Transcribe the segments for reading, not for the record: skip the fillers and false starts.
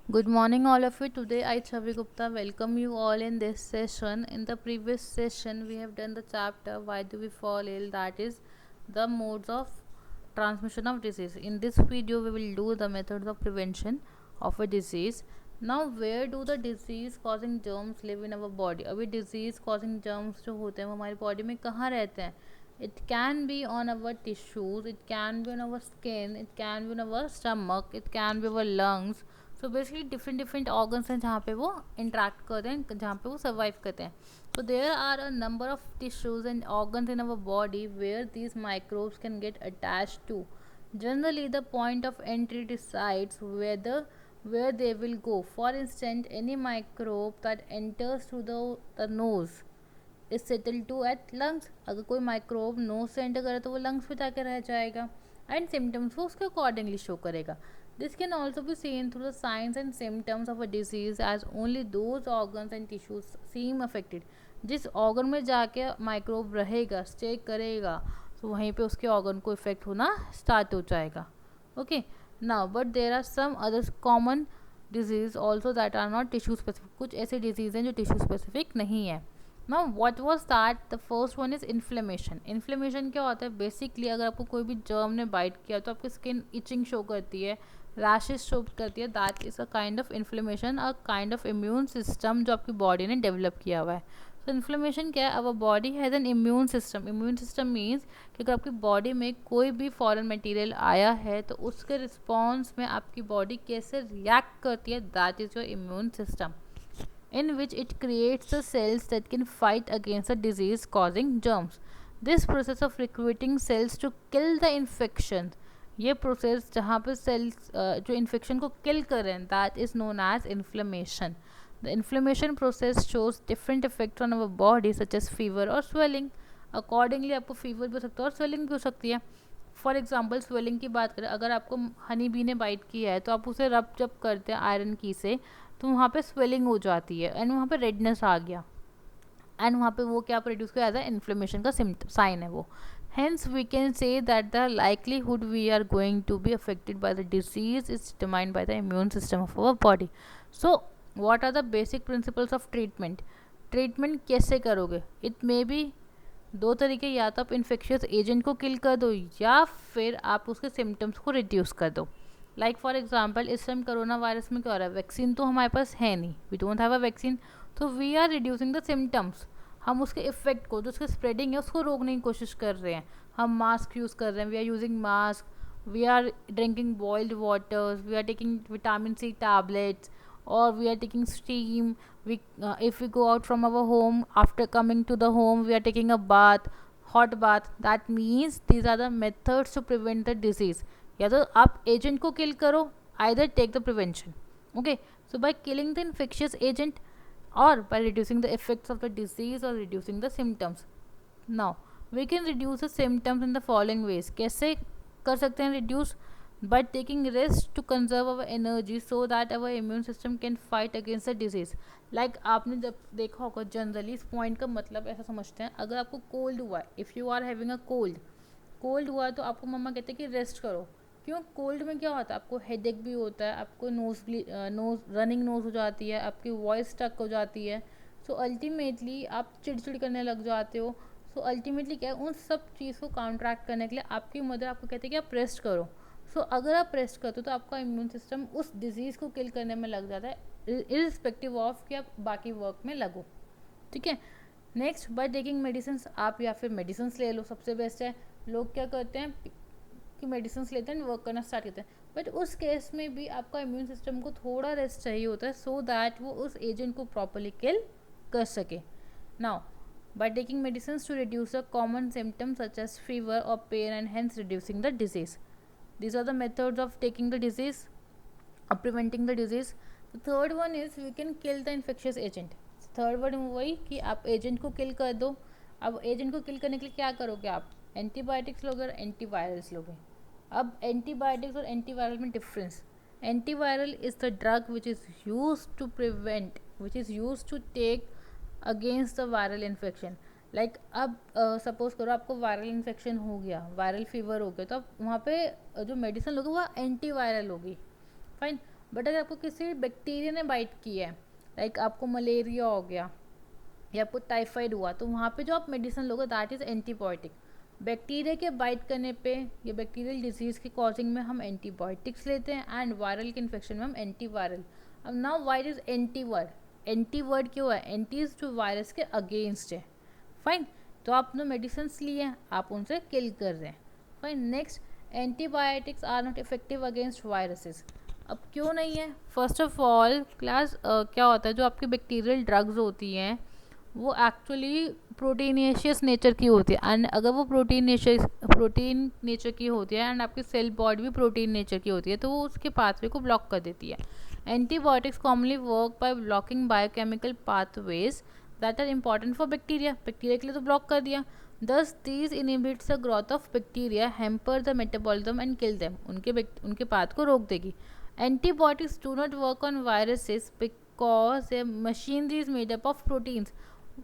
Good morning, all of you. Today, I, Chavi Gupta, welcome you all in this session. In the previous session, we have done the chapter Why Do We Fall Ill? That is the modes of transmission of disease. In this video, we will do the methods of prevention of a disease. Now, where do the disease causing germs live in our body? अभी disease causing germs जो होते हैं वो हमारी body में कहाँ रहते हैं? It can be on our tissues, it can be on our skin, it can be on our stomach, it can be our lungs. So basically different different organs हैं जहाँ पे वो इंट्रैक्ट करते हैं, जहाँ पे वो सर्वाइव करते हैं. So there are a number of tissues and organs in our body where these microbes can get attach to. Generally, the point of entry decides where they will go. For instance, any microbe that enters through the nose is settle to at lungs. अगर कोई microbe knows से enter करे तो वो lungs पे जाकर रह जाएगा एंड सिम्टम्स वो उसके अकॉर्डिंगली शो करेगा. This can also be seen through the signs and symptoms of a disease as only those organs and tissues seem affected. जिस ऑर्गन में जाके माइक्रोब रहेगा, स्टे करेगा, तो वहीं पे उसके ऑर्गन को इफेक्ट होना स्टार्ट हो जाएगा. Okay, now but there are some other common disease also that are not tissue specific. कुछ ऐसे डिजीज हैं जो टिश्यू स्पेसिफिक नहीं है. Now what was that? The first one is inflammation. Inflammation क्या होता है? बेसिकली अगर आपको कोई भी जर्म ने बाइट किया तो आपकी स्किन इचिंग शो करती है, रैशेज शो करती है. That is a kind of inflammation, a kind of immune system जो आपकी बॉडी ने डेवलप किया हुआ है. तो इन्फ्लेमेशन क्या है? Our body has an immune system. Immune system means कि अगर आपकी बॉडी में कोई भी फॉरेन मटेरियल आया है तो उसके रिस्पॉन्स में आपकी बॉडी कैसे रिएक्ट करती है, that is your immune system, in which it creates the cells that can fight against the disease causing germs. This process of recruiting cells to kill the infection, ये process जहाँ पे cells जो infection को kill करें, that is known as inflammation. The inflammation process shows different effect on our body such as fever और swelling. Accordingly आपको fever भी हो सकता है और स्वेलिंग भी हो सकती है. फॉर एग्जाम्पल स्वेलिंग की बात करें, अगर आपको हनी बी ने बाइट किया है तो आप उसे रब जब करते हैं आयरन की से तो वहाँ पे स्वेलिंग हो जाती है एंड वहाँ पे रेडनेस आ गया एंड वहाँ पे वो क्या प्रोड्यूस किया एज अ इन्फ्लेमेशन का साइन है वो. Hence, we can say that the likelihood we are going to be affected by the disease is determined by the immune system of our body. So, what are the basic principles of treatment? Treatment कैसे करोगे? It may be दो तरीके, या तो आप infectious agent को किल कर दो या फिर आप उसके सिम्टम्स को रिड्यूस कर दो. लाइक फॉर एग्जाम्पल इस टाइम कोरोना वायरस में क्या हो रहा है? वैक्सीन तो हमारे पास है नहीं, we don't have a vaccine. तो we are reducing the symptoms. हम उसके इफेक्ट को, जो उसके स्प्रेडिंग है, उसको रोकने की कोशिश कर रहे हैं. हम मास्क यूज़ कर रहे हैं, we are using mask, we are drinking boiled waters, we are taking vitamin C tablets, or we are taking steam. We if we go out from our home, after coming to the home we are taking a bath, hot bath. That means these are the methods to prevent the disease. या तो आप agent को किल करो, either take the prevention. Okay, so by killing the infectious agent or by reducing the effects of the disease or reducing the symptoms. Now we can reduce the symptoms in the following ways. कैसे कर सकते हैं reduce? By taking rest to conserve our energy so that our immune system can fight against the disease. Like आपने जब देखा होगा, generally इस point का मतलब ऐसा समझते हैं, अगर आपको कोल्ड हुआ है, if you are having a cold, cold हुआ है तो आपको मम्मा कहते हैं कि रेस्ट करो. क्यों? कोल्ड में क्या होता है? आपको हेडेक भी होता है, आपको नोज रनिंग नोज हो जाती है, आपकी वॉइस स्टक हो जाती है. सो अल्टीमेटली आप चिड़चिड़ करने लग जाते हो. सो अल्टीमेटली क्या है, उन सब चीज़ को काउंट्रैक्ट करने के लिए आपकी मदर आपको कहती है कि आप रेस्ट करो. सो अगर आप रेस्ट करते हो तो आपका इम्यून सिस्टम उस डिजीज़ को किल करने में लग जाता है, इरिस्पेक्टिव ऑफ कि आप बाकी वर्क में लगो. ठीक है. Next, by taking medicine. आप या फिर मेडिसिन ले लो, सबसे बेस्ट है. लोग क्या करते हैं कि मेडिसिन लेते हैं, वर्क करना स्टार्ट करते हैं, बट उस केस में भी आपका इम्यून सिस्टम को थोड़ा रेस्ट चाहिए होता है सो दैट वो उस एजेंट को प्रॉपरली किल कर सके. Now by taking medicines to reduce the common symptoms such as fever or pain and hence reducing the disease. These are the methods of taking the disease, of preventing the disease. The third one is we can kill the infectious agent. Third word वही कि आप agent को किल कर दो. अब agent को किल करने के लिए क्या करोगे? आप एंटीबायोटिक्स लोगे और एंटीवायरल्स लोगे. अब एंटीबायोटिक्स और एंटीवायरल में difference. Antiviral is the drug which is use to prevent, which is use to take against the viral infection. Like अब सपोज करो आपको वायरल इन्फेक्शन हो गया, वायरल फीवर हो गया, तो आप वहाँ पे जो मेडिसिन लोगे वो एंटी वायरल होगी. फाइन. बट अगर आपको किसी बैक्टीरिया ने बाइट किया है, लाइक आपको मलेरिया हो गया या आपको टाइफाइड हुआ, तो वहाँ पे जो आप मेडिसिन लोगे दैट इज़ एंटीबायोटिक। बैक्टीरिया के बाइट करने पे या बैक्टीरियल डिजीज़ की कॉजिंग में हम एंटीबायोटिक्स लेते हैं, एंड वायरल के इन्फेक्शन में हम एंटीवायरल। अब नाउ वाइट इज़ एंटीवर्ड। एंटीवर्ड क्यों है? एंटी जो वायरस के अगेंस्ट है। फाइन, तो आपने मेडिसिन लिए हैं, आप उनसे किल कर रहे हैं। Fine, next, antibiotics are not effective against viruses. अब क्यों नहीं है? फर्स्ट ऑफ ऑल क्लास, क्या होता है, जो आपकी बैक्टीरियल ड्रग्स होती हैं वो एक्चुअली प्रोटीनेशियस नेचर की होती है, एंड अगर वो प्रोटीन नेचर की होती है एंड आपकी सेल बॉडी भी प्रोटीन नेचर की होती है, तो वो उसके पाथवे को ब्लॉक कर देती है। Antibiotics commonly work by blocking biochemical pathways that are important for bacteria. Bacteria के लिए तो ब्लॉक कर दिया, thus these inhibits the growth of bacteria, hamper the metabolism and kill them. उनके पाथ को रोक देगी। Antibiotics do not work on viruses because machinery is made up of proteins.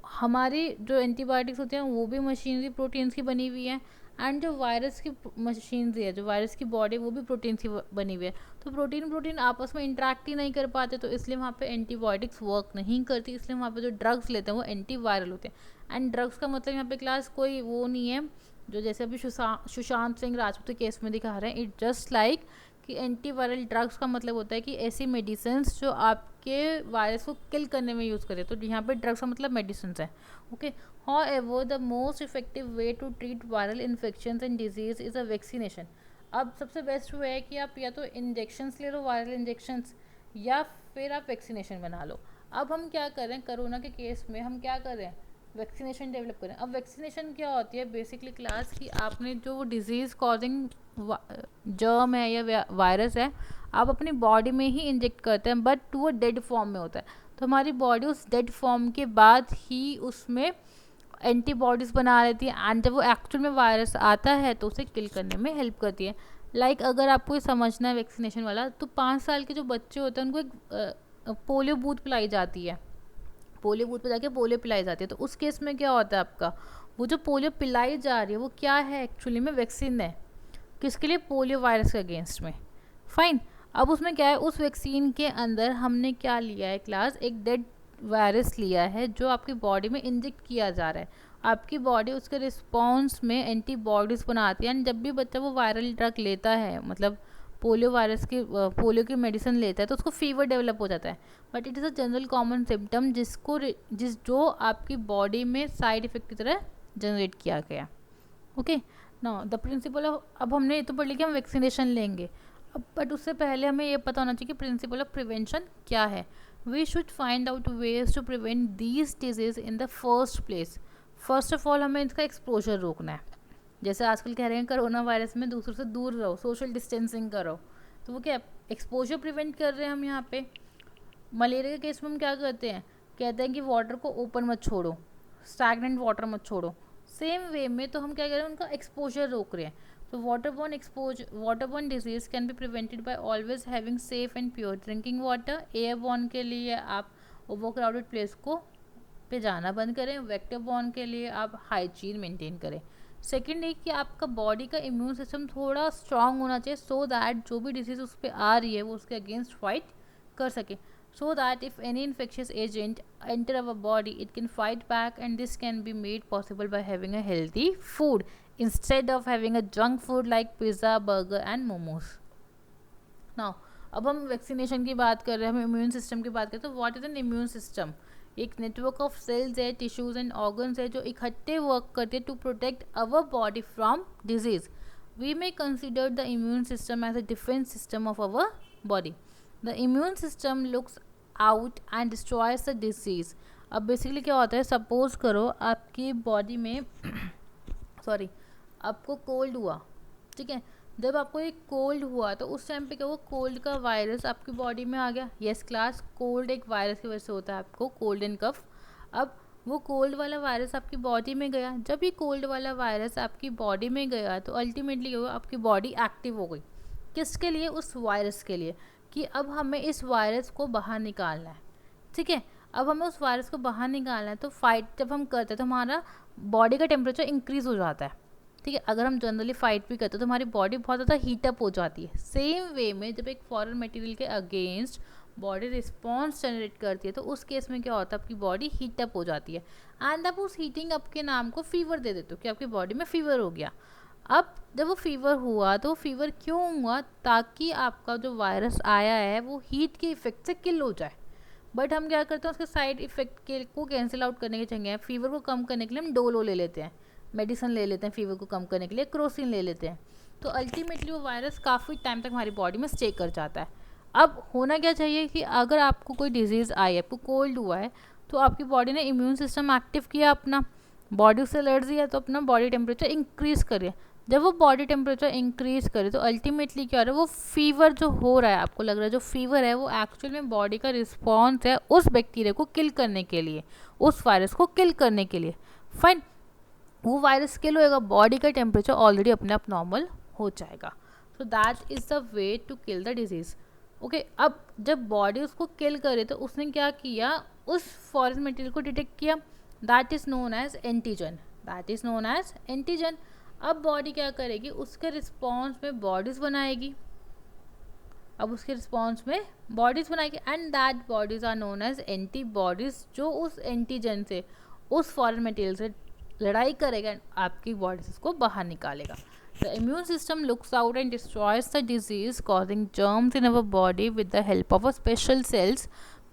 हमारी जो एंटीबायोटिक्स होती हैं वो भी मशीनरी प्रोटीन्स की बनी हुई है, एंड जो वायरस की मशीनरी है, जो वायरस की बॉडी, वो भी प्रोटीन की बनी हुई है। तो प्रोटीन आपस में इंटरेक्ट ही नहीं कर पाते, तो इसलिए वहाँ पे एंटीबायोटिक्स वर्क नहीं करती। इसलिए वहाँ पे जो ड्रग्स लेते हैं वो एंटीवायरल होते हैं। एंड ड्रग्स का मतलब यहाँ पे क्लास कोई वो नहीं है जो जैसे अभी सुशांत सिंह राजपूत केस में दिखा रहे हैं। इट जस्ट लाइक कि एंटीवायरल ड्रग्स का मतलब होता है कि ऐसी मेडिसिन जो आपके वायरस को किल करने में यूज़ करे, तो यहाँ पे ड्रग्स का मतलब मेडिसिन है। Okay, however the most effective way to treat viral infections and disease is a vaccination। अब सबसे बेस्ट वे है कि आप या तो इंजेक्शंस ले लो, वायरल इंजेक्शंस, या फिर आप वैक्सीनेशन बना लो। अब हम क्या कर रहे हैं, कोरोना के केस में हम क्या कर रहे हैं, वैक्सीनेशन डेवलप करें। अब वैक्सीनेशन क्या होती है बेसिकली क्लास की, आपने जो डिजीज़ कॉजिंग जर्म है या वायरस है, आप अपनी बॉडी में ही इंजेक्ट करते हैं, बट वो डेड फॉर्म में होता है। तो हमारी बॉडी उस डेड फॉर्म के बाद ही उसमें एंटीबॉडीज़ बना लेती है, एंड जब वो एक्चुअल में वायरस आता है तो उसे किल करने में हेल्प करती है। लाइक अगर आपको ये समझना है वैक्सीनेशन वाला, तो 5 साल के जो बच्चे होते हैं उनको एक पोलियो बूथ पिलाई जाती है। पोलियो बूथ पे जाके पोलियो पिलाई जाती है। तो उस केस में क्या होता है आपका, वो जो पोलियो पिलाई जा रही है वो क्या है, एक्चुअली में वैक्सीन है। किसके लिए? पोलियो वायरस के अगेंस्ट में। फाइन, अब उसमें क्या है, उस वैक्सीन के अंदर हमने क्या लिया है क्लास, एक डेड वायरस लिया है जो आपकी बॉडी में इंजेक्ट किया जा रहा है। आपकी बॉडी उसके रिस्पॉन्स में एंटीबॉडीज़ बनाती है, एंड जब भी बच्चा वो वायरल ड्रग लेता है, मतलब पोलियो की मेडिसिन लेता है, तो उसको फीवर डेवलप हो जाता है। But it is a general common symptom जो आपकी बॉडी में साइड इफेक्ट की तरह जनरेट किया गया। Okay, now the principle of, अब हमने ये तो पढ़ लिया कि हम वैक्सीनेशन लेंगे, अब बट उससे पहले हमें ये पता होना चाहिए कि प्रिंसिपल ऑफ प्रिवेंशन क्या है। We should find out ways to prevent these disease in the first place. First of all हमें इसका एक्सपोजर रोकना है। जैसे आजकल कह रहे हैं कोरोना वायरस में दूसरों से दूर रहो, सोशल डिस्टेंसिंग करो, तो वो क्या एक्सपोजर प्रिवेंट कर रहे हैं हम यहाँ पे। मलेरिया के केस में हम क्या करते हैं, कहते हैं कि वाटर को ओपन मत छोड़ो, स्टैगनेंट वाटर मत छोड़ो। सेम वे में तो हम क्या कर रहे हैं, उनका एक्सपोजर रोक रहे हैं। तो waterborne disease can be prevented by always having safe and pure drinking water. Airborne के लिए आप ओवर क्राउडेड प्लेस को पे जाना बंद करें। वेक्टरबॉर्न के लिए आप हाइजीन मेंटेन करें। सेकेंड है कि आपका बॉडी का इम्यून सिस्टम थोड़ा स्ट्रांग होना चाहिए, सो दैट जो भी डिजीज उस पर आ रही है वो उसके अगेंस्ट फाइट कर सके, so that if any infectious agent enter our body it can fight back, and this can be made possible by having a healthy food instead of having a junk food like pizza, burger and momos। now अब हम vaccination की बात कर रहे हैं, हम immune system की बात करते हैं। तो what is an immune system? एक नेटवर्क ऑफ सेल्स है, टिश्यूज एंड ऑर्गन्स है जो इकट्ठे वर्क करते हैं to protect our body from disease. We may consider the immune system as a defence system of our body. The immune system looks out and destroys the disease. अब basically क्या होता है, suppose करो आपकी body में sorry आपको cold हुआ, ठीक है। जब आपको एक कोल्ड हुआ तो उस टाइम पे क्या हुआ, कोल्ड का वायरस आपकी बॉडी में आ गया। यस क्लास, कोल्ड एक वायरस की वजह से होता है आपको कोल्ड एंड कफ। अब वो कोल्ड वाला वायरस आपकी बॉडी में गया। जब ये कोल्ड वाला वायरस आपकी बॉडी में गया तो अल्टीमेटली क्या हुआ, आपकी बॉडी एक्टिव हो गई। किसके लिए? उस वायरस के लिए, कि अब हमें इस वायरस को बाहर निकालना है, ठीक है। अब हमें उस वायरस को बाहर निकालना है, तो फाइट जब हम करते हैं तो हमारा बॉडी का टेम्परेचर इंक्रीज़ हो जाता है, ठीक है। अगर हम जनरली फाइट भी करते हैं तो हमारी बॉडी बहुत ज़्यादा हीटअप हो जाती है। सेम वे में जब एक फॉरेन मटेरियल के अगेंस्ट बॉडी रिस्पॉन्स जनरेट करती है तो उस केस में क्या होता है, आपकी बॉडी हीटअप हो जाती है एंड आप उस हीटिंग अप के नाम को फीवर दे देते हो कि आपकी बॉडी में फीवर हो गया। अब जब वो फीवर हुआ तो फीवर क्यों हुआ, ताकि आपका जो वायरस आया है वो हीट के इफेक्ट से किल हो जाए। बट हम क्या करते हैं, उसके साइड इफेक्ट के को कैंसिल आउट करने के चंगे फीवर को कम करने के लिए हम डोलो ले लेते हैं, मेडिसिन ले लेते हैं फीवर को कम करने के लिए, क्रोसिन ले लेते हैं। तो अल्टीमेटली वो वायरस काफ़ी टाइम तक हमारी बॉडी में स्टे कर जाता है। अब होना क्या चाहिए कि अगर आपको कोई डिजीज़ आई है, आपको कोल्ड हुआ है, तो आपकी बॉडी ने इम्यून सिस्टम एक्टिव किया अपना, बॉडी से एलर्जी है तो अपना बॉडी टेम्परेचर इंक्रीज़ करिए। जब वो बॉडी टेम्परेचर इंक्रीज़ करे तो अल्टीमेटली क्या हो रहा है, वो फीवर जो हो रहा है, आपको लग रहा है जो फीवर है वो एक्चुअल में बॉडी का रिस्पॉन्स है उस बैक्टीरिया को किल करने के लिए, उस वायरस को किल करने के लिए। फाइन, वो वायरस किल होएगा, बॉडी का टेम्परेचर ऑलरेडी अपने आप नॉर्मल हो जाएगा। So that is the way to kill the disease. Okay, अब जब बॉडी उसको किल करे तो उसने क्या किया, उस फॉरेन मटेरियल को डिटेक्ट किया, that is known as antigen, that is known as antigen. अब बॉडी क्या करेगी, उसके रिस्पॉन्स में बॉडीज़ बनाएगी, अब उसके रिस्पॉन्स में बॉडीज़ बनाएगी and that bodies are known as antibodies, जो उस एंटीजन से, उस फॉरेन मटेरियल से लड़ाई करेगा एंड आपकी बॉडी से उसको बाहर निकालेगा। The immune system looks out and destroys the disease causing germs in our body with the help of a special cells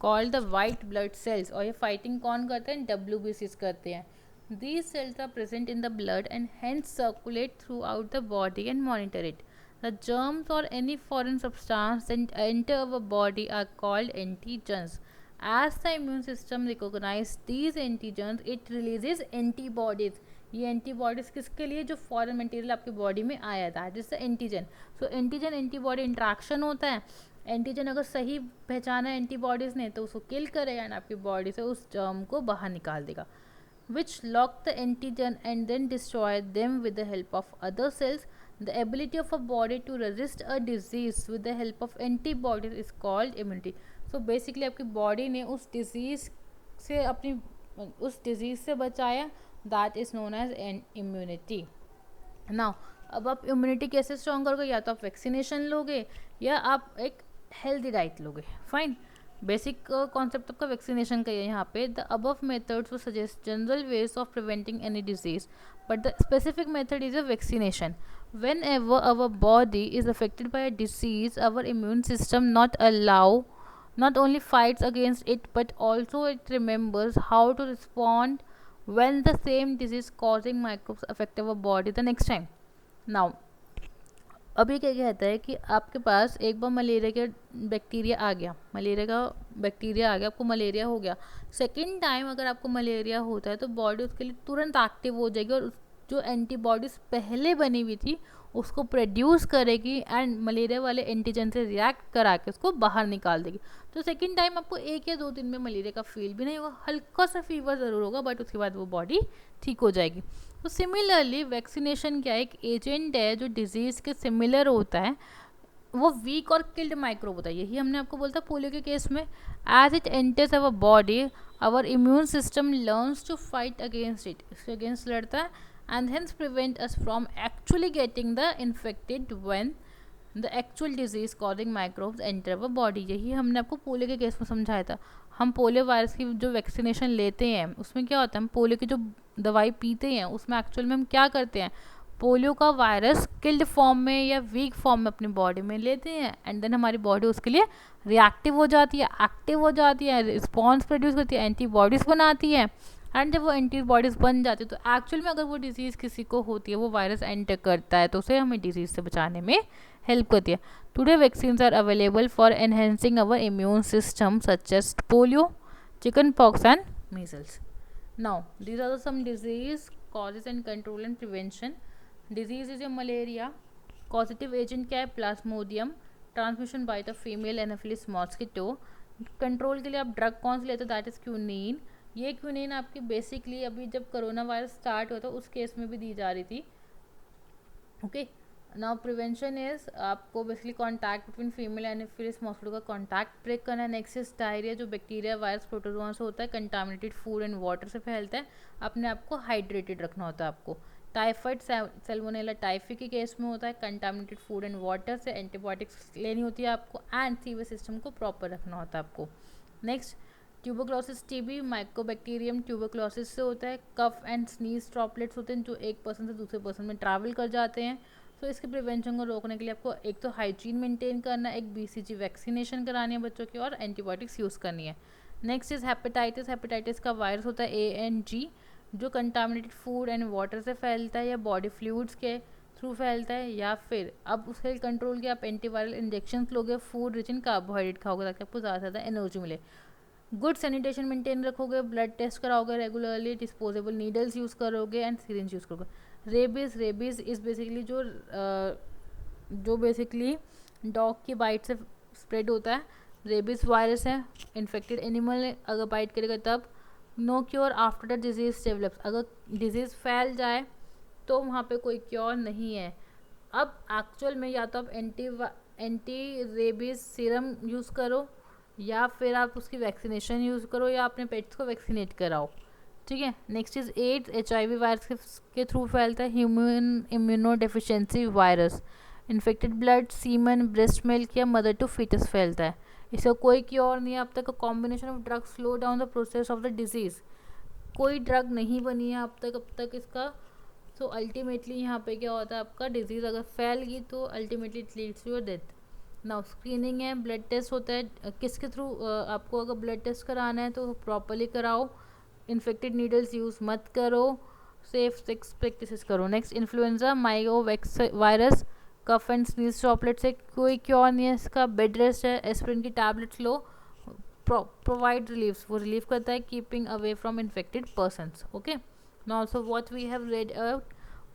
called the white blood cells। और ये फाइटिंग कौन करते हैं, WBCs करते हैं। These cells are present in the blood and hence circulate throughout the body and monitor it। The germs or any foreign substance that enter our body are called antigens। As the immune system recognizes these antigens, it releases antibodies। ये antibodies किसके लिए, जो foreign material आपकी body में आया था, जिससे antigen. सो antigen antibody interaction होता है। एंटीजन अगर सही पहचाना एंटीबॉडीज़ ने तो उसको किल करेगा एंड आपकी बॉडी से उस जर्म को बाहर निकाल देगा। which lock the antigen and then destroy them with the help of other cells। The ability of a body to resist a disease with the help of antibodies is called immunity। So basically आपकी body ने उस disease से अपनी उस disease से बचाया, that is known as an immunity. Now अब आप इम्यूनिटी कैसे स्ट्रॉन्ग करोगे, या तो आप वैक्सीनेशन लोगे या आप एक हेल्दी डाइट लोगे। फाइन, बेसिक कॉन्सेप्ट आपका वैक्सीनेशन का है यहाँ पे। द अबव मेथड्स वो suggest general ways of preventing any disease but the specific method is a vaccination. When ever our body is affected by a disease, our immune system not only fights against it but also it remembers how to respond when the same disease causing microbes affect our body the next time। now अभी क्या कहता है कि आपके पास एक बार malaria का bacteria आ गया, आपको मलेरिया हो गया, सेकेंड टाइम अगर आपको मलेरिया होता है तो बॉडी उसके लिए तुरंत एक्टिव हो जाएगी और जो एंटीबॉडीज़ पहले बनी हुई थी उसको प्रोड्यूस करेगी एंड मलेरिया वाले एंटीजन से रिएक्ट करा के उसको बाहर निकाल देगी। तो सेकेंड टाइम आपको 1 या 2 दिन में मलेरिया का फील भी नहीं होगा, हल्का सा फीवर ज़रूर होगा बट उसके बाद वो बॉडी ठीक हो जाएगी। तो सिमिलरली वैक्सीनेशन क्या है, एक एजेंट है जो डिजीज़ के सिमिलर होता है, वो वीक और किल्ड माइक्रोब होता है। यही हमने आपको बोलता पोलियो के केस में, as it enters our body our immune system learns to fight against it, इसके अगेंस्ट लड़ता है and hence prevent us from actually getting the infected when the actual disease causing microbes enter our body। यही हमने आपको polio के case में समझाया था। हम पोलियो वायरस की जो वैक्सीनेशन लेते हैं उसमें क्या होता है, हम पोलियो की जो दवाई पीते हैं उसमें एक्चुअल में हम क्या करते हैं, पोलियो का वायरस किल्ड फॉर्म में या वीक फॉर्म में अपनी बॉडी में लेते हैं एंड देन हमारी बॉडी उसके लिए रिएक्टिव हो जाती है, एक्टिव हो जाती है, रिस्पॉन्स प्रोड्यूस करती है, एंटीबॉडीज़ बनाती है एंड जब वो एंटीबॉडीज़ बन जाती है तो एक्चुअल में अगर वो डिजीज़ किसी को होती है, वो वायरस एंटर करता है तो उसे हमें डिजीज़ से बचाने में हेल्प करती है। Today vaccines are available for enhancing our immune system such as polio, chicken pox and measles. Now these are some disease causes and control and prevention. Disease is a malaria, causative agent क्या है, plasmodium, transmission by the female anopheles mosquito. Control के लिए आप drug कौन से लेते हो, that is quinine. ये क्यूनिन आपकी बेसिकली अभी जब कोरोना वायरस स्टार्ट हुआ था उस केस में भी दी जा रही थी। ओके, नाउ प्रिवेंशन इज आपको basically contact between female anopheles mosquito का कॉन्टैक्ट ब्रेक करना है। नेक्स्ट इज डायरिया, जो बैक्टीरिया वायरस प्रोटोजोआ से होता है, कंटामिनेटेड फूड एंड वाटर से फैलता है। अपने आप को हाइड्रेटेड रखना होता है आपको टाइफाइड सैल्मोनेला टाइफी के केस में होता है, कंटामिनेटेड फूड एंड वाटर से एंटीबायोटिक्स लेनी होती है आपको, एंड सीवर सिस्टम को प्रॉपर रखना होता है आपको। Next, tuberculosis TB Mycobacterium tuberculosis से होता है। कफ एंड स्नीज ड्रॉपलेट्स होते हैं जो एक पर्सन से दूसरे पर्सन में ट्रैवल कर जाते हैं। तो इसके प्रिवेंशन को रोकने के लिए आपको एक तो हाइजीन मेंटेन करना है, एक बीसीजी वैक्सीनेशन करानी है बच्चों की, और एंटीबायोटिक्स यूज़ करनी है। Next is hepatitis. हेपेटाइटिस का वायरस होता है ANG, जो कंटामिनेटेड फूड एंड वाटर से फैलता है या बॉडी फ्लूइड्स के थ्रू फैलता है, या फिर अब उसके कंट्रोल के आप एंटीवायरल इंजेक्शन लोगे, फूड रिच इन कार्बोहाइड्रेट खाओगे ताकि आपको ज़्यादा से ज़्यादा एनर्जी मिले। गुड सैनिटेशन मेंटेन रखोगे, ब्लड टेस्ट कराओगे रेगुलरली, डिस्पोजेबल नीडल्स यूज़ करोगे एंड सिरिंज यूज़ करोगे। रेबीज़ इज़ बेसिकली जो बेसिकली डॉग की बाइट से स्प्रेड होता है। रेबीज़ वायरस है, इन्फेक्टेड एनिमल अगर बाइट करेगा तब। No cure after the disease develops, अगर डिजीज़ फैल जाए तो वहाँ पे कोई क्योर नहीं है। अब एक्चुअल में या तो आप एंटी रेबीज़ सीरम यूज़ करो, या फिर आप उसकी वैक्सीनेशन यूज़ करो, या अपने पेट्स को वैक्सीनेट कराओ, ठीक है। Next is AIDS. HIV virus के थ्रू फैलता है, human immunodeficiency virus. Infected blood, semen, breast milk या मदर टू फीटस फैलता है। इसका कोई क्योर नहीं है अब तक। Combination of drug slow down the process of the disease, कोई ड्रग नहीं बनी है अब तक इसका। तो अल्टीमेटली यहाँ पे क्या होता है, आपका डिजीज़ अगर फैल गई तो ultimately it leads to your death. Now screening है, ब्लड टेस्ट होता है, किसके थ्रू आपको अगर ब्लड टेस्ट कराना है तो प्रॉपरली कराओ, इन्फेक्टेड नीडल्स यूज़ मत करो, सेफ सेक्स प्रैक्टिसेस करो। Next, influenza myxo virus, cough and sneeze droplet से कोई क्योर नहीं है इसका, बेड रेस्ट है, एस्पिरिन की टैबलेट्स लो, प्रोवाइड रिलीफ, वो रिलीफ करता है, keeping away from infected persons. Okay, now also what we have read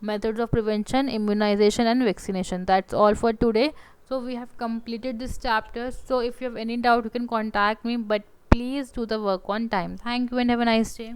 methods of prevention, immunization and vaccination. That's all for today. So we have completed this chapter. So if you have any doubt you can contact me, but please do the work on time. Thank you and have a nice day.